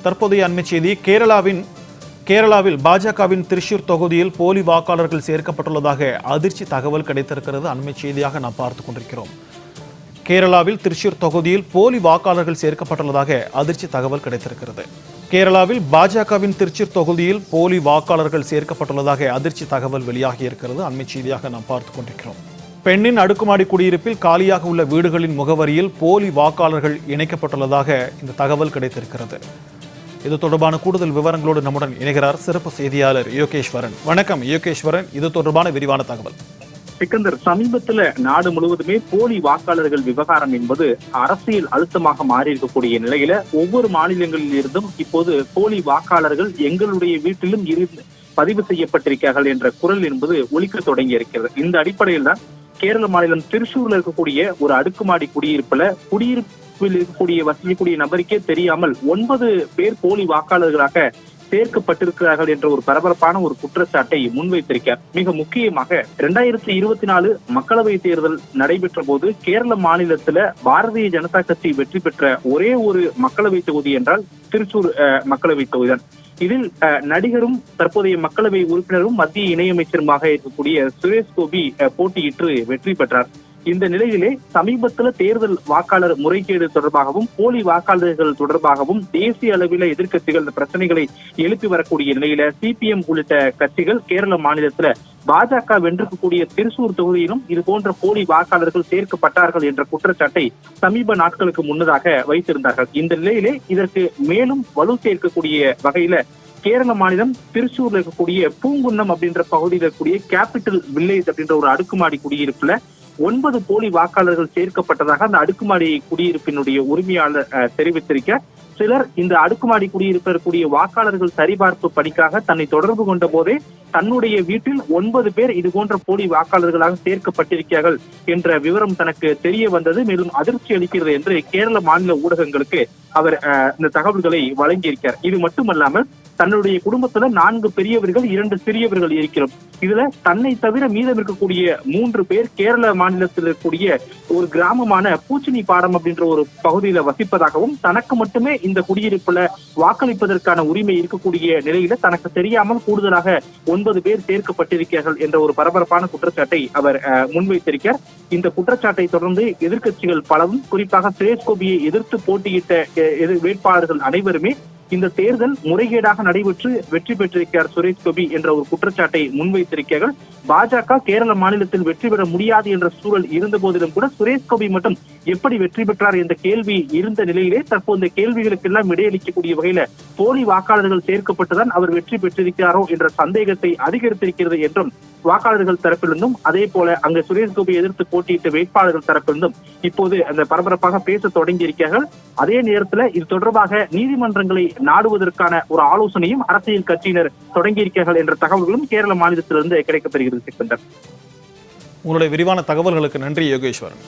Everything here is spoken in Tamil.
தற்போதைய அண்மை செய்தி. கேரளாவில் பாஜகவின் திருச்சூர் தொகுதியில் போலி வாக்காளர்கள் சேர்க்கப்பட்டுள்ளதாக அதிர்ச்சி தகவல் கிடைத்திருக்கிறது. அண்மை செய்தியாக நாம் பார்த்துக் கொண்டிருக்கிறோம். கேரளாவில் திருச்சூர் தொகுதியில் போலி வாக்காளர்கள் சேர்க்கப்பட்டுள்ளதாக அதிர்ச்சி தகவல் கிடைத்திருக்கிறது. கேரளாவில் பாஜகவின் திருச்சூர் தொகுதியில் போலி வாக்காளர்கள் சேர்க்கப்பட்டுள்ளதாக அதிர்ச்சி தகவல் வெளியாகி இருக்கிறது. அண்மை செய்தியாக நாம் பார்த்துக் கொண்டிருக்கிறோம். பெண்ணின் அடுக்குமாடி குடியிருப்பில் காலியாக உள்ள வீடுகளின் முகவரியில் போலி வாக்காளர்கள் இணைக்கப்பட்டுள்ளதாக இந்த தகவல் கிடைத்திருக்கிறது. இது தொடர்பான கூடுதல் விவரங்களோடு நம்முடன் இணைகிறார் சிறப்பு செய்தியாளர் யோகேஸ்வரன். வணக்கம் யோகேஸ்வரன், இது தொடர்பான விரிவான தகவல். சிக்கந்தர், சமீபத்துல நாடு முழுவதுமே போலி வாக்காளர்கள் விவகாரம் என்பது அரசியல் அழுத்தமாக மாறி இருக்கக்கூடிய நிலையில ஒவ்வொரு மாநிலங்களில் இருந்தும் இப்போது போலி வாக்காளர்கள் எங்களுடைய வீட்டிலும் பதிவு செய்யப்பட்டிருக்கிறார்கள் என்ற குரல் என்பது ஒலிக்க தொடங்கி இருக்கிறது. இந்த அடிப்படையில் தான் கேரள மாநிலம் திருச்சூர்ல இருக்கக்கூடிய ஒரு அடுக்குமாடி குடியிருப்பில் இருக்கக்கூடிய வசிக்கக்கூடிய நபருக்கே தெரியாமல் 9 பேர் போலி வாக்காளர்களாக சேர்க்கப்பட்டிருக்கிறார்கள் என்ற ஒரு பரபரப்பான ஒரு குற்றச்சாட்டை முன்வைத்திருக்கிறார். மிக முக்கியமாக 2024 மக்களவை தேர்தல் நடைபெற்ற போது கேரள மாநிலத்துல பாரதிய ஜனதா கட்சி வெற்றி பெற்ற ஒரே ஒரு மக்களவை தொகுதி என்றால் திருச்சூர் மக்களவை தொகுதிதான். இதில் நடிகரும் தற்போதைய மக்களவை உறுப்பினரும் மத்திய இணையமைச்சருமாக இருக்கக்கூடிய சுரேஷ் கோபி போட்டியிட்டு வெற்றி பெற்றார். இந்த நிலையிலே சமீபத்துல தேர்தல் வாக்காளர் முறைகேடு தொடர்பாகவும் போலி வாக்காளர்கள் தொடர்பாகவும் தேசிய அளவில் எதிர்க்கட்சிகள் இந்த பிரச்சனைகளை எழுப்பி வரக்கூடிய நிலையில சிபிஎம் உள்ளிட்ட கட்சிகள் கேரள மாநிலத்துல பாஜக வென்றிருக்கக்கூடிய திருச்சூர் தொகுதியிலும் இது போன்ற போலி வாக்காளர்கள் சேர்க்கப்பட்டார்கள் என்ற குற்றச்சாட்டை சமீப நாட்களுக்கு முன்னதாக வைத்திருந்தார்கள். இந்த நிலையிலே இதற்கு மேலும் வலு சேர்க்கக்கூடிய வகையில கேரள மாநிலம் திருச்சூர்ல இருக்கக்கூடிய பூங்குன்னம் அப்படின்ற பகுதியில் இருக்கக்கூடிய கேபிட்டல் வில்லேஜ் அப்படின்ற ஒரு அடுக்குமாடி குடியிருப்புல 9 போலி வாக்காளர்கள் சேர்க்கப்பட்டதாக அந்த அடுக்குமாடி குடியிருப்பினுடைய உரிமையாளர் தெரிவித்திருக்க, சிலர் இந்த அடுக்குமாடி குடியிருப்பில் இருக்கக்கூடிய வாக்காளர்கள் சரிபார்ப்பு பணிக்காக தன்னை தொடர்பு கொண்ட போதே தன்னுடைய வீட்டில் 9 பேர் இது போன்ற போலி வாக்காளர்களாக சேர்க்கப்பட்டிருக்கிறார்கள் என்ற விவரம் தனக்கு தெரிய வந்தது. மேலும் அதிர்ச்சி அளிக்கிறது என்று கேரள மாநில ஊடகங்களுக்கு அவர் இந்த தகவல்களை வழங்கியிருக்கிறார். இது மட்டுமல்லாமல் தன்னுடைய குடும்பத்துல 4 பெரியவர்கள் 2 சிறியவர்கள் இருக்கிறோம். இதுல தன்னை தவிர மீதம் இருக்கக்கூடிய 3 பேர் கேரள மாநிலத்தில் இருக்கக்கூடிய ஒரு கிராமமான பூச்சினி பாடம் அப்படின்ற ஒரு பகுதியில வசிப்பதாகவும் தனக்கு மட்டுமே இந்த குடியிருப்புல வாக்களிப்பதற்கான உரிமை இருக்கக்கூடிய நிலையில தனக்கு தெரியாமல் கூடுதலாக 9 பேர் சேர்க்கப்பட்டிருக்கிறார்கள் என்ற ஒரு பரபரப்பான குற்றச்சாட்டை அவர் முன்வைத்திருக்கிறார். இந்த குற்றச்சாட்டை தொடர்ந்து எதிர்க்கட்சிகள் பலரும், குறிப்பாக சுரேஷ் கோபியை எதிர்த்து போட்டியிட்ட வேட்பாளர்கள் அனைவருமே இந்த தேர்தல் முறைகேடாக நடைபெற்று வெற்றி பெற்றிருக்கிறார் சுரேஷ் கோபி என்ற ஒரு குற்றச்சாட்டை முன்வைத்திருக்கிறார்கள். பாஜக கேரள மாநிலத்தில் வெற்றி பெற முடியாது என்ற சூழல் இருந்த போதிலும் கூட சுரேஷ் கோபி மட்டும் எப்படி வெற்றி பெற்றார் என்ற கேள்வி இருந்த நிலையிலே தற்போது இந்த கேள்விகளுக்கெல்லாம் இடையளிக்கக்கூடிய வகையில போலி வாக்காளர்கள் சேர்க்கப்பட்டுதான் அவர் வெற்றி பெற்றிருக்கிறாரோ என்ற சந்தேகத்தை அதிகரித்திருக்கிறது என்றும் வாக்காளர்கள் தரப்பிலிருந்தும் அதே போல அங்கு சுரேஷ் கோபி எதிர்த்து போட்டியிட்ட வேட்பாளர்கள் தரப்பிலிருந்தும் இப்போது அந்த பரபரப்பாக பேச தொடங்கி இருக்கிறார்கள். அதே நேரத்துல இது தொடர்பாக நீதிமன்றங்களை நாடுவதற்கான ஒரு ஆலோசனையும் அரசியல் கட்சியினர் தொடங்கி இருக்கிறார்கள் என்ற தகவல்களும் கேரள மாநிலத்திலிருந்து கிடைக்கப்பெறுகிறது. உங்களுடைய விரிவான தகவல்களுக்கு நன்றி யோகேஸ்வரன்.